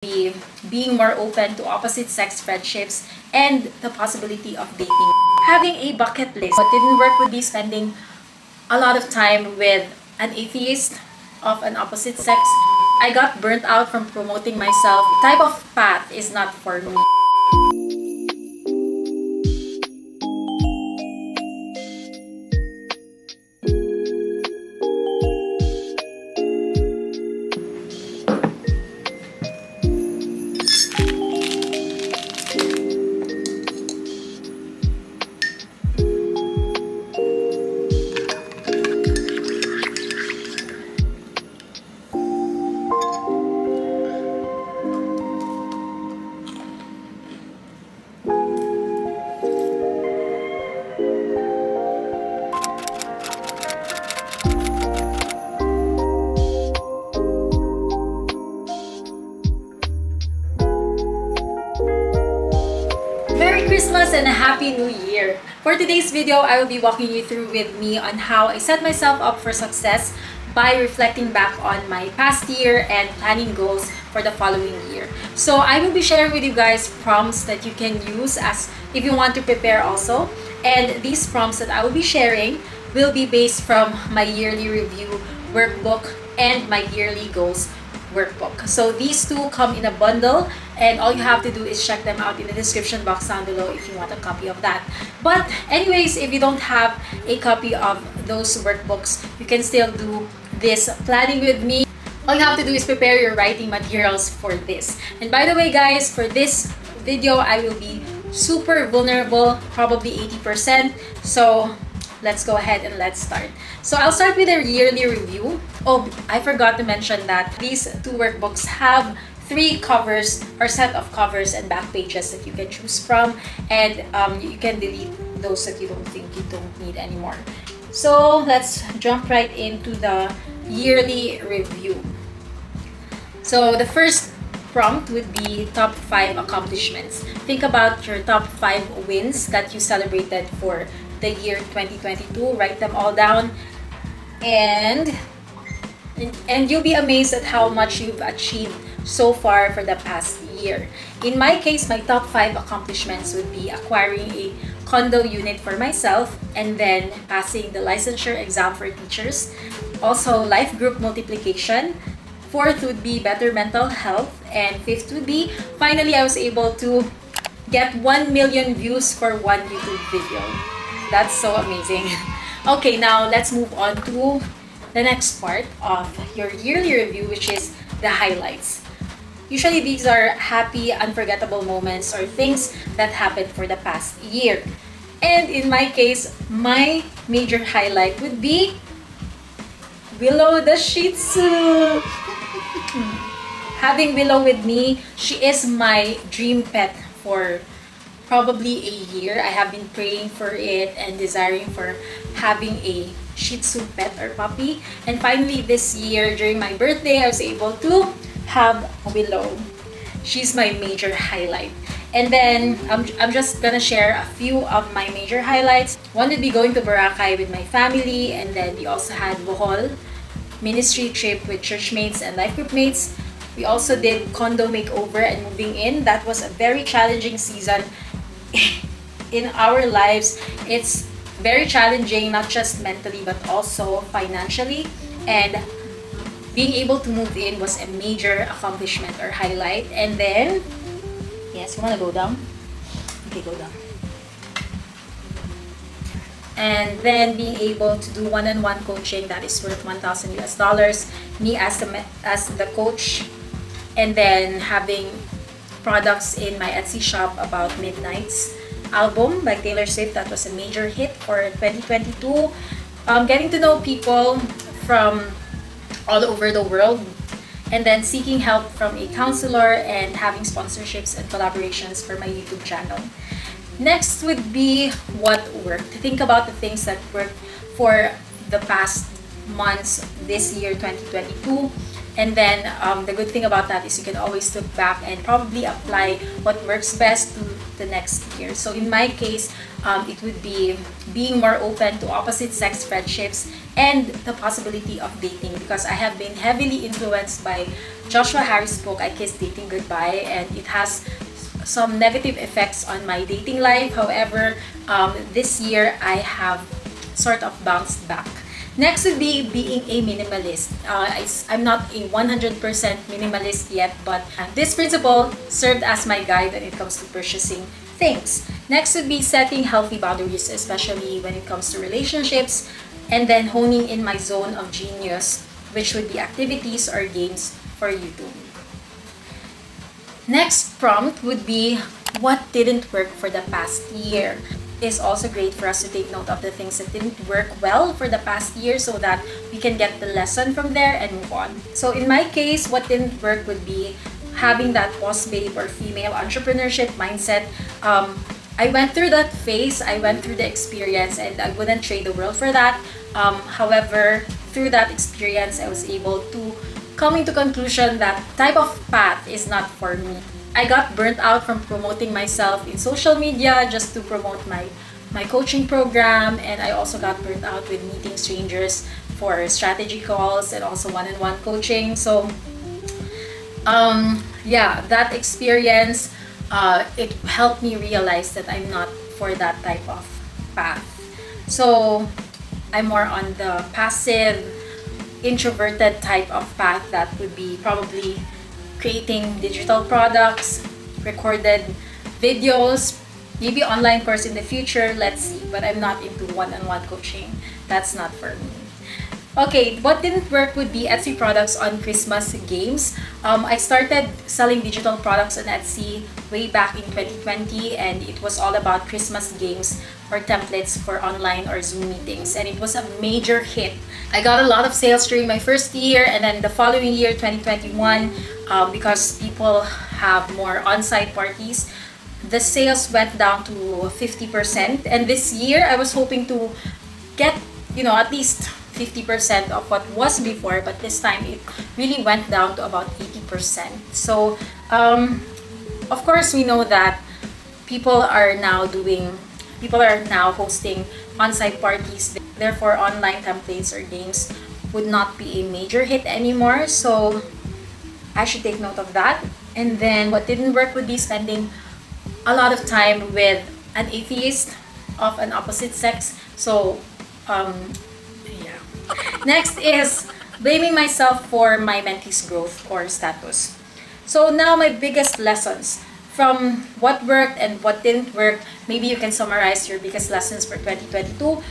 be being more open to opposite sex friendships and the possibility of dating. Having a bucket list. What didn't work would be spending a lot of time with an atheist of an opposite sex. I got burnt out from promoting myself. Type of path is not for me. Merry Christmas and a Happy New Year! For today's video, I will be walking you through with me on how I set myself up for success by reflecting back on my past year and planning goals for the following year. So I will be sharing with you guys prompts that you can use as if you want to prepare also. And these prompts that I will be sharing will be based from my yearly review workbook and my yearly goals workbook. So these two come in a bundle, and all you have to do is check them out in the description box down below if you want a copy of that. But anyways, if you don't have a copy of those workbooks, you can still do this planning with me. All you have to do is prepare your writing materials for this. And by the way guys, for this video I will be super vulnerable, probably 80%. So let's go ahead and let's start. So I'll start with a yearly review. Oh, I forgot to mention that these two workbooks have 3 covers or set of covers and back pages that you can choose from, and you can delete those that you don't think you don't need anymore. So let's jump right into the yearly review. So the first prompt would be top 5 accomplishments. Think about your top 5 wins that you celebrated for the year 2022. Write them all down, and you'll be amazed at how much you've achieved so far for the past year. In my case, my top 5 accomplishments would be acquiring a condo unit for myself, and then passing the licensure exam for teachers, also life group multiplication. 4th would be better mental health, and 5th would be finally I was able to get 1 million views for one YouTube video. That's so amazing. Okay, now let's move on to the next part of your yearly review, which is the highlights. Usually these are happy, unforgettable moments or things that happened for the past year. And in my case, my major highlight would be Willow the Shih Tzu. Having Willow with me, she is my dream pet for probably a year. I have been praying for it and desiring for having a Shih Tzu pet or puppy. And finally this year, during my birthday, I was able to have Willow. She's my major highlight. And then I'm just gonna share a few of my major highlights. One would be going to Boracay with my family, and then we also had Bohol ministry trip with churchmates and life group mates. We also did condo makeover and moving in. That was a very challenging season in our lives. It's very challenging, not just mentally but also financially, and being able to move in was a major accomplishment or highlight. And then yes, you want to go down? Okay, go down. And then being able to do one-on-one coaching that is worth $1,000 US, me as the coach, and then having products in my Etsy shop about Midnight's album by Taylor Swift. That was a major hit for 2022. Getting to know people from all over the world, and then seeking help from a counselor and having sponsorships and collaborations for my YouTube channel. Next would be what worked. Think about the things that worked for the past months this year 2022, and then the good thing about that is you can always look back and probably apply what works best to the next year. So in my case, it would be being more open to opposite sex friendships and the possibility of dating, because I have been heavily influenced by Joshua Harris' book, I Kissed Dating Goodbye, and it has some negative effects on my dating life. However, this year I have sort of bounced back. Next would be being a minimalist. I'm not a 100% minimalist yet, but this principle served as my guide when it comes to purchasing things. Next would be setting healthy boundaries, especially when it comes to relationships, and then honing in my zone of genius, which would be activities or games for YouTube. Next prompt would be what didn't work for the past year. It's also great for us to take note of the things that didn't work well for the past year so that we can get the lesson from there and move on. So in my case, what didn't work would be having that boss babe or female entrepreneurship mindset. I went through that phase, I went through the experience, and I wouldn't trade the world for that. However, through that experience, I was able to coming to conclusion that type of path is not for me. I got burnt out from promoting myself in social media just to promote my coaching program, and I also got burnt out with meeting strangers for strategy calls and also one-on-one coaching. So yeah, that experience it helped me realize that I'm not for that type of path. So I'm more on the passive, introverted type of path that would be probably creating digital products, recorded videos, maybe online course in the future, let's see. But I'm not into one-on-one coaching. That's not for me. Okay, what didn't work would be Etsy products on Christmas games. I started selling digital products on Etsy way back in 2020, and it was all about Christmas games or templates for online or Zoom meetings, and it was a major hit. I got a lot of sales during my first year, and then the following year, 2021, because people have more on-site parties, the sales went down to 50%. And this year, I was hoping to get, at least 50% of what was before, but this time it really went down to about 80%. So, of course, we know that people are now hosting on-site parties. Therefore, online templates or games would not be a major hit anymore. So I should take note of that. And then what didn't work would be spending a lot of time with an atheist of an opposite sex. So yeah. Next is blaming myself for my mentee's growth or status. So now my biggest lessons from what worked and what didn't work. Maybe you can summarize your biggest lessons for 2022.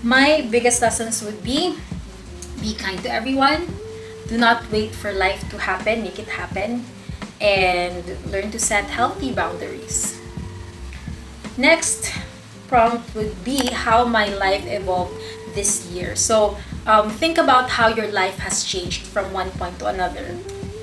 My biggest lessons would be kind to everyone. Do not wait for life to happen, make it happen. And learn to set healthy boundaries. Next prompt would be how my life evolved this year. So think about how your life has changed from one point to another.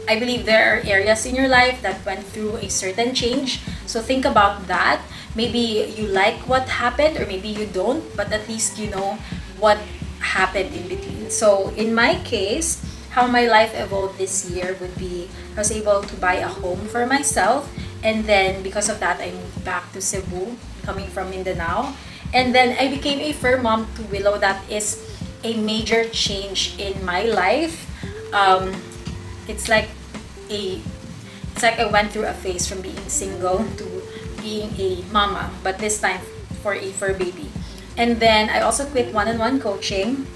I believe there are areas in your life that went through a certain change. So think about that. Maybe you like what happened or maybe you don't, but at least you know what happened in between. So in my case, how my life evolved this year would be I was able to buy a home for myself, and then because of that I moved back to Cebu, coming from Mindanao, and then I became a fur mom to Willow. That is a major change in my life. It's like I went through a phase from being single to being a mama, but this time for a fur baby. And then I also quit one-on-one coaching.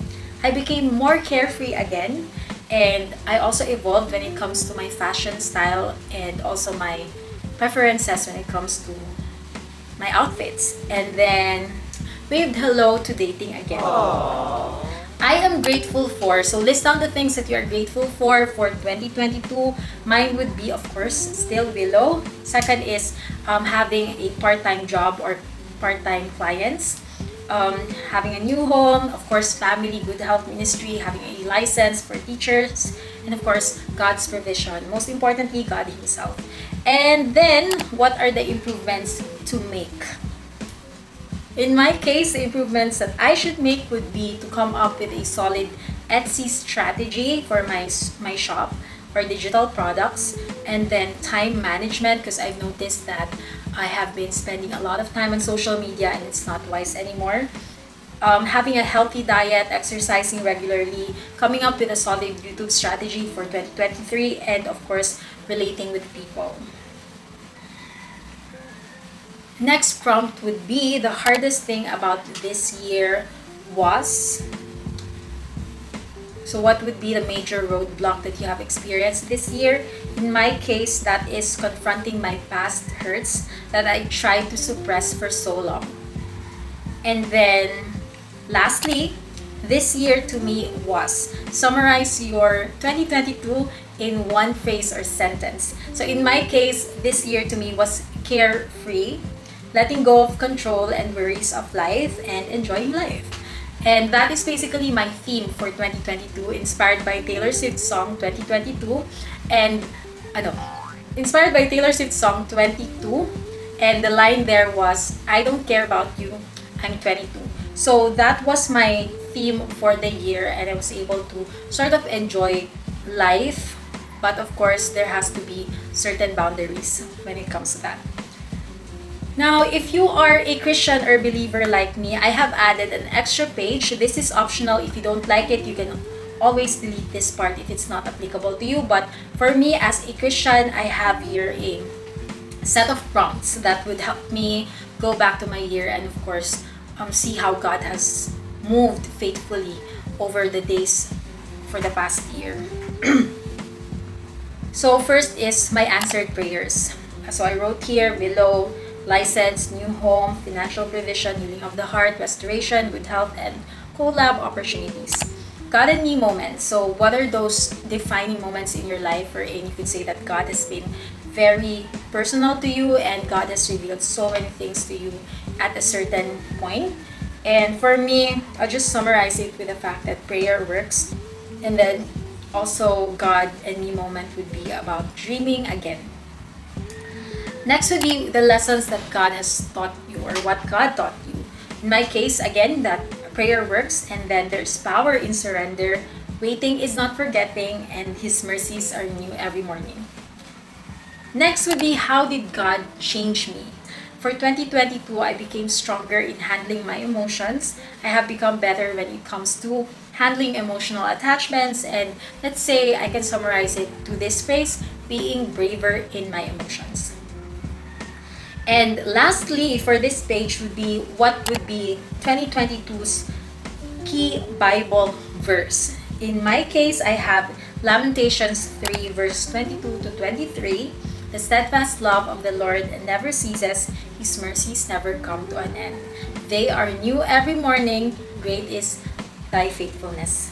I became more carefree again, and I also evolved when it comes to my fashion style and also my preferences when it comes to my outfits. And then waved hello to dating again. Aww. I am grateful for, so list down the things that you are grateful for 2022. Mine would be, of course, still Willow. Second is having a part-time job or part-time clients. Having a new home, of course, family, good health ministry, having a license for teachers, and of course, God's provision. Most importantly, God Himself. And then, what are the improvements to make? In my case, the improvements that I should make would be to come up with a solid Etsy strategy for my shop for digital products, and then time management, because I've noticed that I have been spending a lot of time on social media and it's not wise anymore. having a healthy diet, exercising regularly, coming up with a solid YouTube strategy for 2023, and of course, relating with people. Next prompt would be, the hardest thing about this year was. So what would be the major roadblock that you have experienced this year? In my case, that is confronting my past hurts that I tried to suppress for so long. And then lastly, this year to me was, summarize your 2022 in one phrase or sentence. So in my case, this year to me was carefree, letting go of control and worries of life, and enjoying life. And that is basically my theme for 2022, inspired by Taylor Swift's song 2022, and inspired by Taylor Swift's song 22, and the line there was, I don't care about you, I'm 22. So that was my theme for the year, and I was able to sort of enjoy life, but of course there has to be certain boundaries when it comes to that. Now, if you are a Christian or believer like me, I have added an extra page. This is optional. If you don't like it, you can always delete this part if it's not applicable to you. But for me, as a Christian, I have here a set of prompts that would help me go back to my year and, of course, see how God has moved faithfully over the days for the past year. So first is my answered prayers. So I wrote here below, license, new home, financial provision, healing of the heart, restoration, good health, and collab opportunities. God and me moments. So what are those defining moments in your life wherein you could say that God has been very personal to you and God has revealed so many things to you at a certain point? And for me, I'll just summarize it with the fact that prayer works. And then also God and me moment would be about dreaming again. Next would be the lessons that God has taught you, or what God taught you. In my case, again, that prayer works, and then there's power in surrender. Waiting is not forgetting, and His mercies are new every morning. Next would be, how did God change me? For 2022, I became stronger in handling my emotions. I have become better when it comes to handling emotional attachments, and let's say I can summarize it to this phrase, being braver in my emotions. And lastly, for this page would be, what would be 2022's key Bible verse? In my case, I have Lamentations 3 verse 22 to 23. The steadfast love of the Lord never ceases, His mercies never come to an end. They are new every morning, great is thy faithfulness.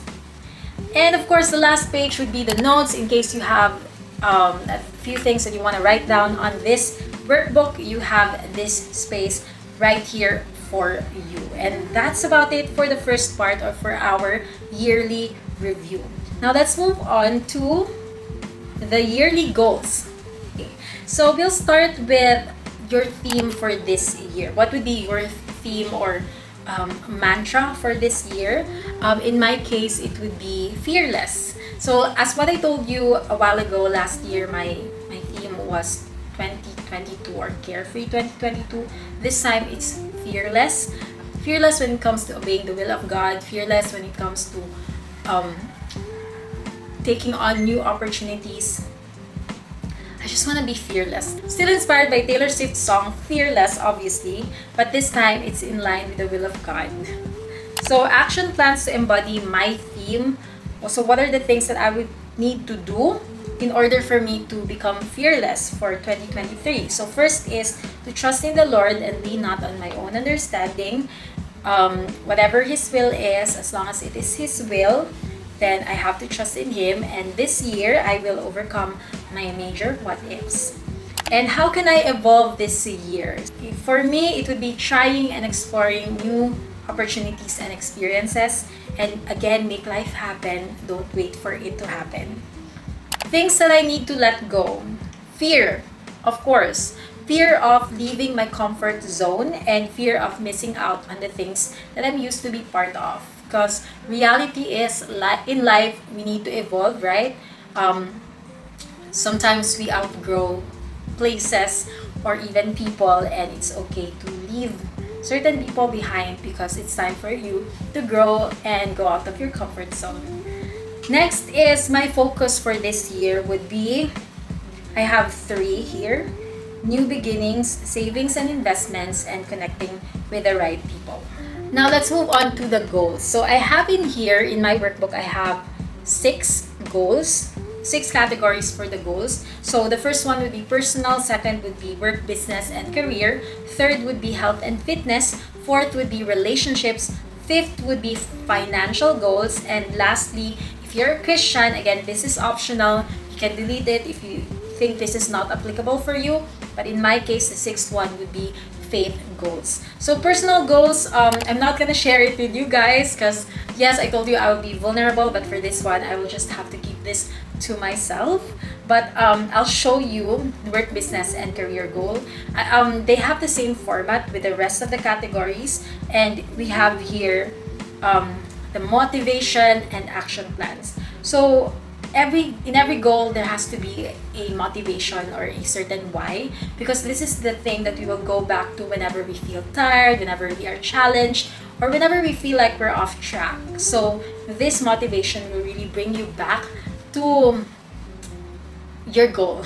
And of course, the last page would be the notes in case you have a few things that you want to write down on this workbook. You have this space right here for you. And that's about it for the first part, or for our yearly review. Now let's move on to the yearly goals. Okay. So we'll start with your theme for this year. What would be your theme or mantra for this year? In my case, it would be fearless. So as what I told you a while ago, last year my theme was 2022 or carefree 2022. This time it's fearless. Fearless when it comes to obeying the will of God. Fearless when it comes to taking on new opportunities. I just want to be fearless. Still inspired by Taylor Swift's song Fearless, obviously, but this time it's in line with the will of God. So action plans to embody my theme. So what are the things that I would need to do in order for me to become fearless for 2023? So first is to trust in the Lord and lean not on my own understanding. Whatever His will is, as long as it is His will, then I have to trust in Him. And this year, I will overcome my major what-ifs. And how can I evolve this year? For me, it would be trying and exploring new opportunities and experiences. And again, make life happen. Don't wait for it to happen. Things that I need to let go. Fear, of course. Fear of leaving my comfort zone, and fear of missing out on the things that I'm used to be part of. Because reality is, in life, we need to evolve, right? Sometimes we outgrow places or even people, and it's okay to leave certain people behind because it's time for you to grow and go out of your comfort zone. Next is my focus for this year would be, I have 3 here: new beginnings, savings and investments, and connecting with the right people. Now let's move on to the goals. So I have in here in my workbook, I have 6 goals, 6 categories for the goals. So the first one would be personal, second would be work, business, and career, third would be health and fitness, fourth would be relationships, fifth would be financial goals, and lastly, if you're a Christian, again, this is optional. You can delete it if you think this is not applicable for you. But in my case, the 6th one would be faith goals. So personal goals, I'm not gonna share it with you guys because yes, I told you I will be vulnerable, but for this one, I will just have to keep this to myself. But I'll show you work, business, and career goal. They have the same format with the rest of the categories, and we have here the motivation and action plans. So in every goal there has to be a motivation or a certain why, because this is the thing that we will go back to whenever we feel tired, whenever we are challenged, or whenever we feel like we're off track. So this motivation will really bring you back to your goal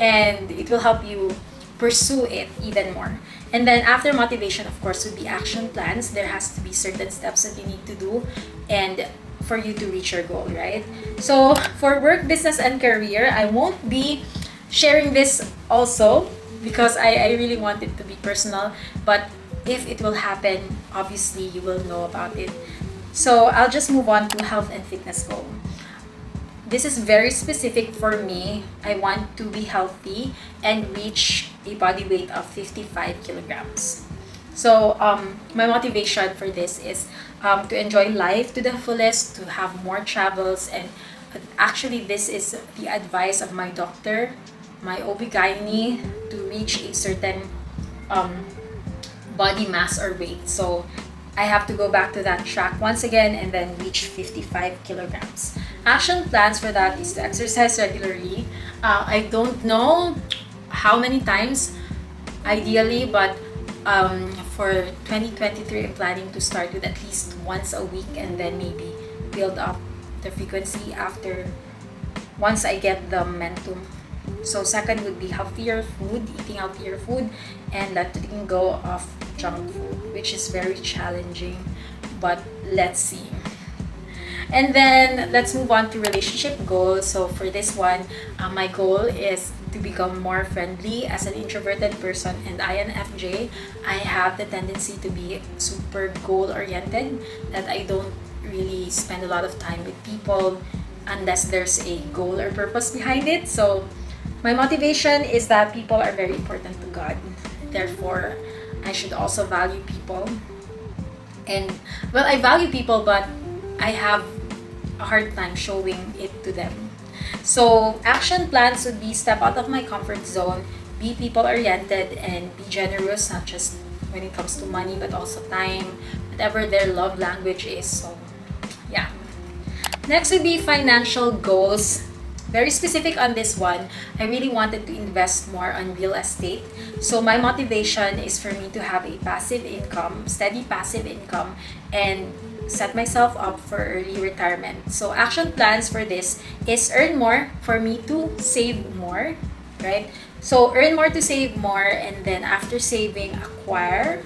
and it will help you pursue it even more. And then after motivation, of course, would be action plans. There has to be certain steps that you need to do and for you to reach your goal, right? So for work, business, and career, I won't be sharing this also because I really want it to be personal, but if it will happen, obviously you will know about it. So I'll just move on to health and fitness goal. This is very specific for me. I want to be healthy and reach a body weight of 55 kilograms. So my motivation for this is to enjoy life to the fullest, to have more travels, and actually this is the advice of my doctor, my OB-GYN, to reach a certain body mass or weight. So I have to go back to that track once again and then reach 55 kilograms. Action plans for that is to exercise regularly. I don't know how many times ideally, but for 2023 I'm planning to start with at least once a week and then maybe build up the frequency after once I get the momentum. So second would be healthier food, eating healthier food, and letting go of junk food, which is very challenging, but let's see. And then let's move on to relationship goals. So for this one, my goal is to become more friendly. As an introverted person and INFJ, I have the tendency to be super goal-oriented, that I don't really spend a lot of time with people unless there's a goal or purpose behind it. So my motivation is that people are very important to God. Therefore, I should also value people. And well, I value people, but I have a hard time showing it to them. So action plans would be step out of my comfort zone, be people-oriented, and be generous, not just when it comes to money, but also time, whatever their love language is. So yeah. Next would be financial goals. Very specific on this one. I really wanted to invest more on real estate. So my motivation is for me to have a passive income, steady passive income, and set myself up for early retirement. So action plans for this is earn more for me to save more, right? So earn more to save more, and then after saving, acquire,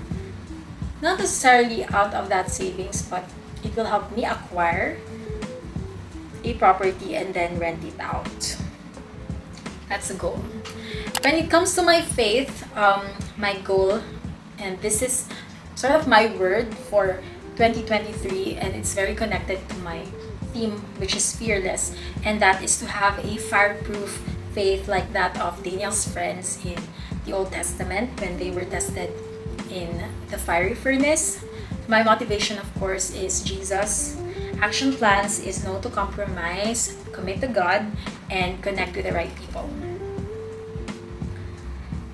not necessarily out of that savings, but it will help me acquire a property and then rent it out. That's a goal. When it comes to my faith, my goal, and this is sort of my word for 2023, and it's very connected to my theme, which is fearless, and that is to have a fireproof faith like that of Daniel's friends in the Old Testament when they were tested in the fiery furnace. My motivation, of course, is Jesus. Action plans is no to compromise, commit to God, and connect with the right people.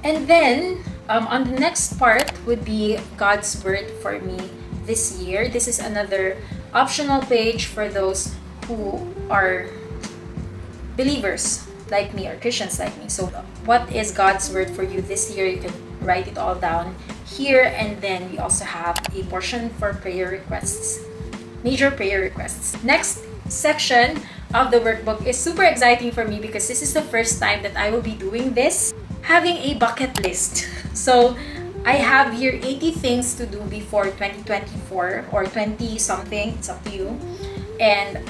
And then on the next part would be God's word for me this year. This is another optional page for those who are believers like me or Christians like me. So what is God's word for you this year? You can write it all down here, and then we also have a portion for prayer requests, major prayer requests. Next section of the workbook is super exciting for me because this is the first time that I will be doing this, having a bucket list. So I have here 80 things to do before 2024 or 20 something, it's up to you. And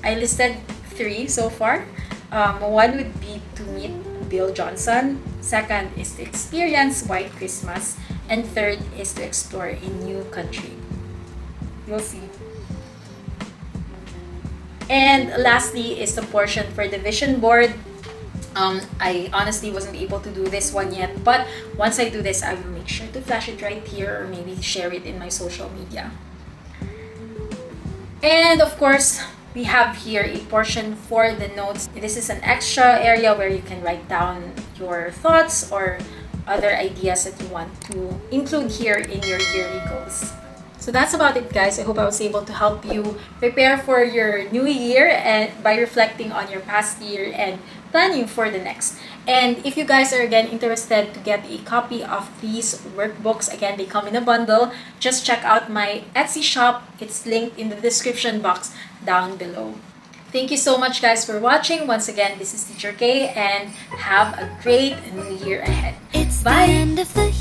I listed 3 so far. One would be to meet Bill Johnson. Second is to experience White Christmas. And third is to explore a new country. You'll see. And lastly is the portion for the vision board. I honestly wasn't able to do this one yet, but once I do this, I will make sure to flash it right here or maybe share it in my social media. And of course, we have here a portion for the notes. This is an extra area where you can write down your thoughts or other ideas that you want to include here in your yearly goals. So that's about it, guys. I hope I was able to help you prepare for your new year and by reflecting on your past year and planning for the next. And if you guys are again interested to get a copy of these workbooks, again, they come in a bundle, just check out my Etsy shop. It's linked in the description box down below. Thank you so much, guys, for watching. Once again, this is Teacher K, and have a great new year ahead. It's Bye! the end of the